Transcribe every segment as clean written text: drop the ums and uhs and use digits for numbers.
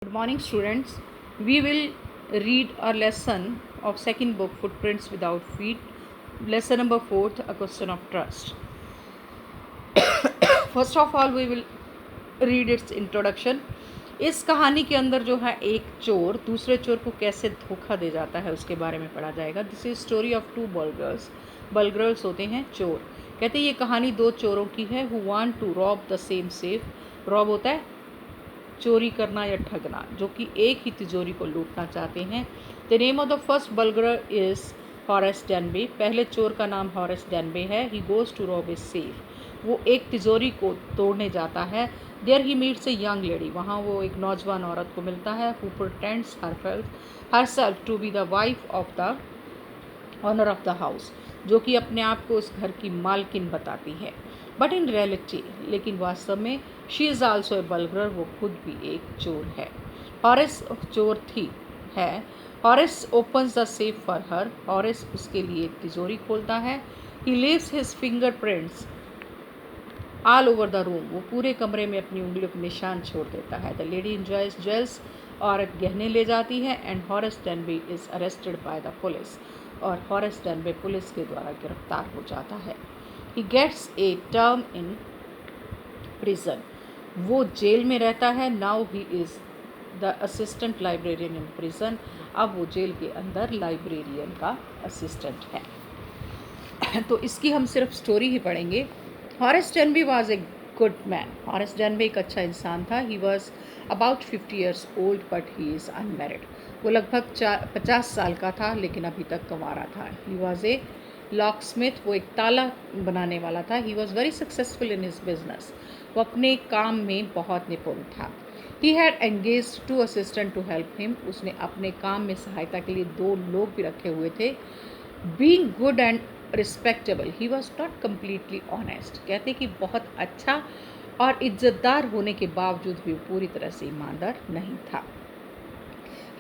Good morning, students. We will read a lesson of second book, Footprints Without Feet. Lesson number 4, A Question of Trust. First of all, we will read its introduction. इस कहानी के अंदर जो है एक चोर दूसरे चोर को कैसे धोखा दे जाता है उसके बारे में पढ़ा जाएगा. This is story of two burglars. Burglars होते हैं चोर. कहते हैं ये कहानी दो चोरों की है who want to rob the same safe. Rob होता है चोरी करना या ठगना, जो कि एक ही तिजोरी को लूटना चाहते हैं. The name of the first burglar is Horace Danby. पहले चोर का नाम हॉरेस डेनबे है. He goes to rob a safe. वो एक तिजोरी को तोड़ने जाता है. There he meets a young lady. वहाँ वो एक नौजवान औरत को मिलता है. Who pretends herself to be the wife of the owner of the house, जो कि अपने आप को उस घर की मालकिन बताती है. बट इन रियलिटी, लेकिन वास्तव में, शी इज़ आल्सो ए बलगर. वो खुद भी एक चोर है. हॉरेस चोर थी है. Horace opens the safe for her. Horace उसके लिए तिजोरी खोलता है. He leaves his finger prints all over the room. वो पूरे कमरे में अपनी उंगलियों के निशान छोड़ देता है. The lady enjoys jewels. औरत गहने ले जाती है. And Horace Danby is arrested by the police. और हॉरेस डेनबे पुलिस के द्वारा गिरफ्तार हो जाता है. He gets a term in prison. वो जेल में रहता है. Now he is the assistant librarian in prison. अब वो जेल के अंदर लाइब्रेरियन का असिस्टेंट है. तो इसकी हम सिर्फ स्टोरी ही पढ़ेंगे. Horace Danby was a good man. Horace Danby एक अच्छा इंसान था. He was about 50 years old but he is unmarried. वो लगभग 50 साल का था लेकिन अभी तक कंवारा था. He was a locksmith. वो एक ताला बनाने वाला था. He was very successful in his business. वो अपने काम में बहुत निपुण था. He had engage 2 assistant to help him. उसने अपने काम में सहायता के लिए 2 लोग भी रखे हुए थे. Being good and respectable, he was not completely honest. कहते कि बहुत अच्छा और इज्जतदार होने के बावजूद भी पूरी तरह से ईमानदार नहीं था.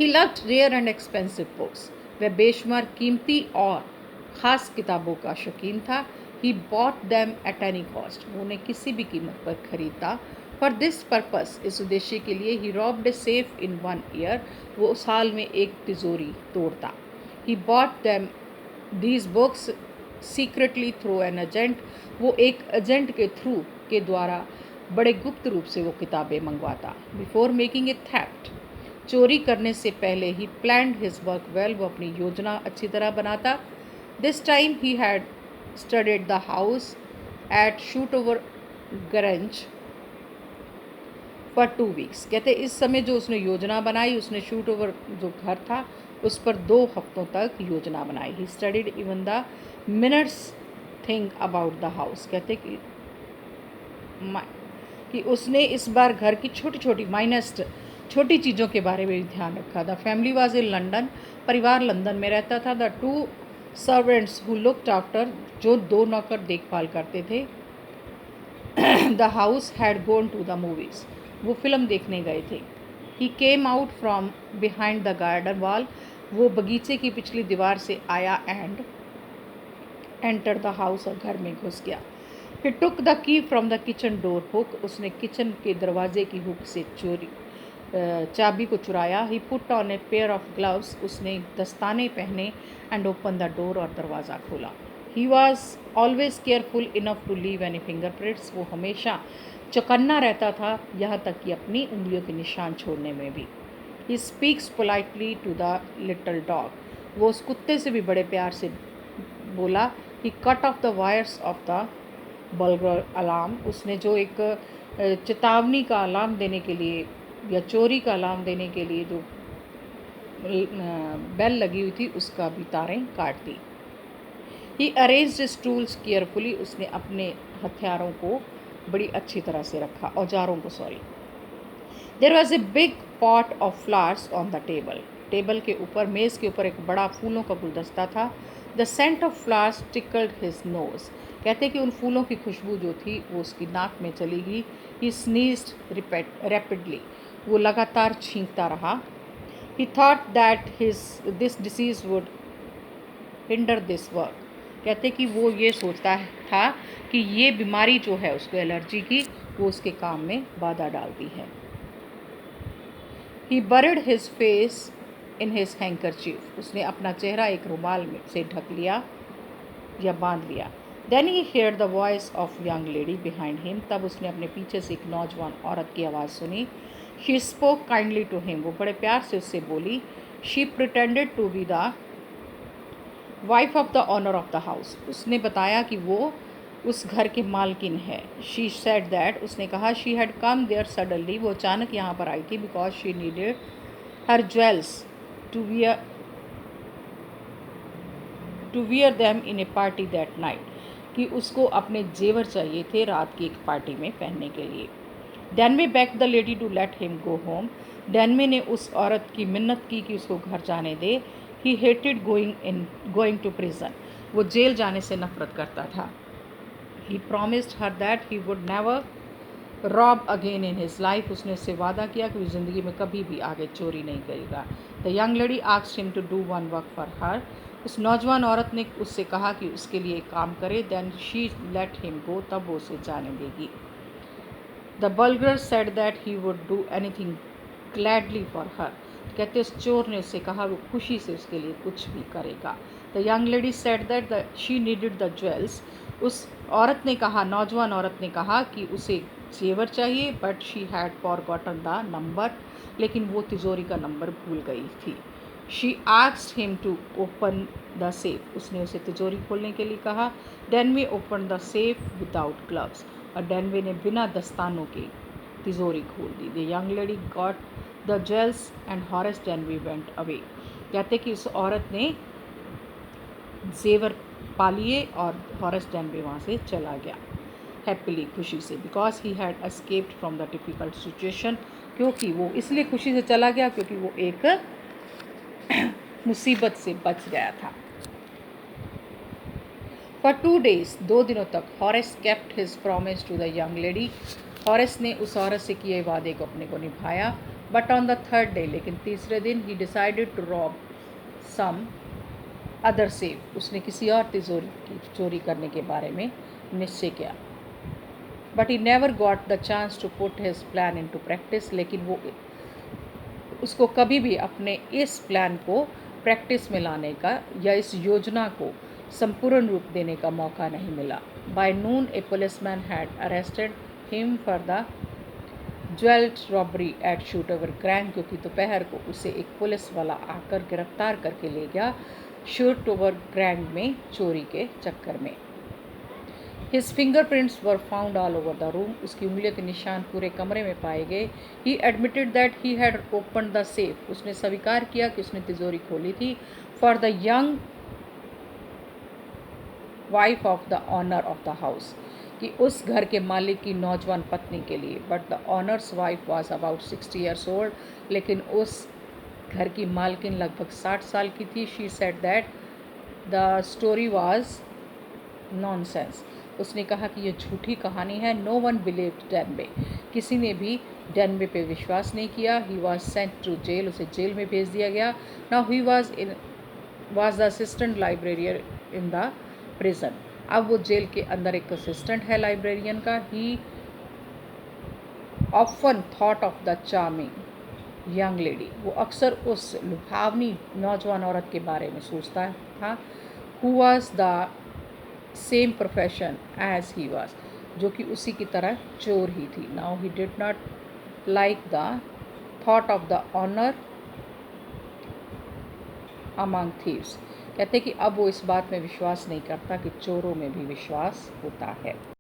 He loved rare and expensive books. वह बेशुमार कीमती और ख़ास किताबों का शौकीन था. He bought them at any cost. वो उन्हें किसी भी कीमत पर खरीदा. फॉर दिस पर्पस, इस उद्देश्य के लिए, he robbed a safe in 1 year. वो साल में एक तिजोरी तोड़ता. He bought them these books secretly through an agent. वो एक एजेंट के थ्रू के द्वारा बड़े गुप्त रूप से वो किताबें मंगवाता. बिफोर मेकिंग ए थेफ्ट, चोरी करने से पहले he planned his work well. वो अपनी योजना अच्छी तरह बनाता. This time he had studied the house at Shotover Grange for 2 weeks. कहते इस समय जो उसने योजना बनाई, उसने शूट ओवर जो घर था उस पर 2 हफ्तों तक योजना बनाई. He studied even the minutes thing about the house. कहते कि उसने इस बार घर की छोटी छोटी छोटी चीज़ों के बारे में भी ध्यान रखा. The family was in London. परिवार लंदन में रहता था. The 2 servants who looked after, जो 2 नौकर देखभाल करते थे. The house had gone to the movies. वो फिल्म देखने गए थे. He came out from behind the garden wall. वो बगीचे की पिछली दीवार से आया एंड एंटर द हाउस. और घर में घुस गया. He took the key from the kitchen door hook. उसने किचन के दरवाजे की हुक से चाबी को चुराया. He put on a pair of gloves. उसने दस्ताने पहने एंड ओपन द डोर. और दरवाज़ा खोला. He was always careful enough to leave any fingerprints. वो हमेशा चौकन्ना रहता था, यहाँ तक कि अपनी उंगलियों के निशान छोड़ने में भी. He speaks politely to the little dog. वो उस कुत्ते से भी बड़े प्यार से बोला. He cut off the wires of the burglar alarm. उसने जो एक चेतावनी का अलार्म देने के लिए या चोरी का अलार्म देने के लिए जो बेल लगी हुई थी उसका भी तारें काट दी. ही अरेंज्ड हिज टूल्स केयरफुली. उसने अपने हथियारों को बड़ी अच्छी तरह से रखा, औजारों को. There was a big pot of flowers on the table. Table के ऊपर, मेज़ के ऊपर एक बड़ा फूलों का गुलदस्ता था. The scent of flowers tickled his nose. कहते कि उन फूलों की खुशबू जो थी वो उसकी नाक में चली गई. ही स्नीज्ड रैपिडली. वो लगातार छींकता रहा. ही thought that this disease would hinder this work. कहते कि वो ये सोचता था कि ये बीमारी जो है उसको एलर्जी की, वो उसके काम में बाधा डालती है. ही buried his face in his handkerchief. उसने अपना चेहरा एक रुमाल में से ढक लिया या बांध लिया. Then he heard the voice of young lady behind him. तब उसने अपने पीछे से एक नौजवान औरत की आवाज़ सुनी. She spoke kindly to him. वो बड़े प्यार से उससे बोली. She pretended to be the wife of the owner of the house. उसने बताया कि वो उस घर के मालकिन है. She said that उसने कहा she had come there suddenly. वो अचानक यहाँ पर आई थी because she needed her jewels to wear them in a party that night. कि उसको अपने जेवर चाहिए थे रात की एक पार्टी में पहनने के लिए. डेनमे begged the lady to let him go home. डेनमे ने उस औरत की मिन्नत की कि उसको घर जाने दे. He hated going to prison. वो जेल जाने से नफरत करता था. He promised her that he would never rob again in his life. उसने उससे वादा किया कि वो ज़िंदगी में कभी भी आगे चोरी नहीं करेगा. The young lady asked him to do one work for her. उस नौजवान औरत ने उससे कहा कि उसके लिए काम करे. Then she let him go. तब वो उसे जाने देगी. The burglar said that he would do anything gladly for her. कहते उस चोर ने उससे कहा वो खुशी से उसके लिए कुछ भी करेगा. The young lady said that she needed the jewels. उस औरत ने कहा, नौजवान औरत ने कहा कि उसे जेवर चाहिए. But she had forgotten the number. लेकिन वो तिजोरी का नंबर भूल गई थी. She asked him to open the safe. उसने उसे तिजोरी खोलने के लिए कहा. Denve opened the safe without gloves. और डेनवे ने बिना दस्तानों के तिजोरी खोल दी. The young lady got the jewels and Horace Denve went away. कहते कि उस औरत ने जेवर पा लिए और हॉरेस डेनवे वहाँ से चला गया हैप्पीली, खुशी से. Because he had escaped from the difficult situation. क्योंकि वो इसलिए खुशी से चला गया क्योंकि वो एक मुसीबत से बच गया था. For 2 days, 2 दिनों तक Horace kept his promise to the young lady. Horace ने उस औरत से किए वादे को अपने को निभाया. But on the 3rd day, लेकिन तीसरे दिन he decided to rob some other safe. उसने किसी और तिजोरी की चोरी करने के बारे में निश्चय किया. But he never got the chance to put his plan into practice. लेकिन वो उसको कभी भी अपने इस प्लान को प्रैक्टिस में लाने का या इस योजना को संपूर्ण रूप देने का मौका नहीं मिला. By noon, a policeman had arrested him for the jewel robbery at Shotover Grand. क्योंकि दोपहर को उसे एक पुलिस वाला आकर गिरफ्तार करके ले गया शोटोवर ग्रैंड में चोरी के चक्कर में. His fingerprints were found all over the room. उसकी उंगलियों के निशान पूरे कमरे में पाए गए. He admitted that he had opened the safe. उसने स्वीकार किया कि उसने तिजोरी खोली थी. For the young wife of the owner of the house. कि उस घर के मालिक की नौजवान पत्नी के लिए. But the owner's wife was about 60 years old. लेकिन उस घर की मालकिन लगभग 60 साल की थी. She said that the story was nonsense. उसने कहा कि ये झूठी कहानी है. No one believed Denve. किसी ने भी डेनवे पे विश्वास नहीं किया. He was sent to jail. उसे जेल में भेज दिया गया. Now he was the assistant librarian in the prison. अब वो जेल के अंदर एक असिस्टेंट है लाइब्रेरियन का. He often thought of the charming young lady. वो अक्सर उस लुभावनी नौजवान औरत के बारे में सोचता था. Who was the same profession as he was. जो कि उसी की तरह चोर ही थी. Now he did not like the thought of the honor among thieves. कहते कि अब वो इस बात में विश्वास नहीं करता कि चोरों में भी विश्वास होता है.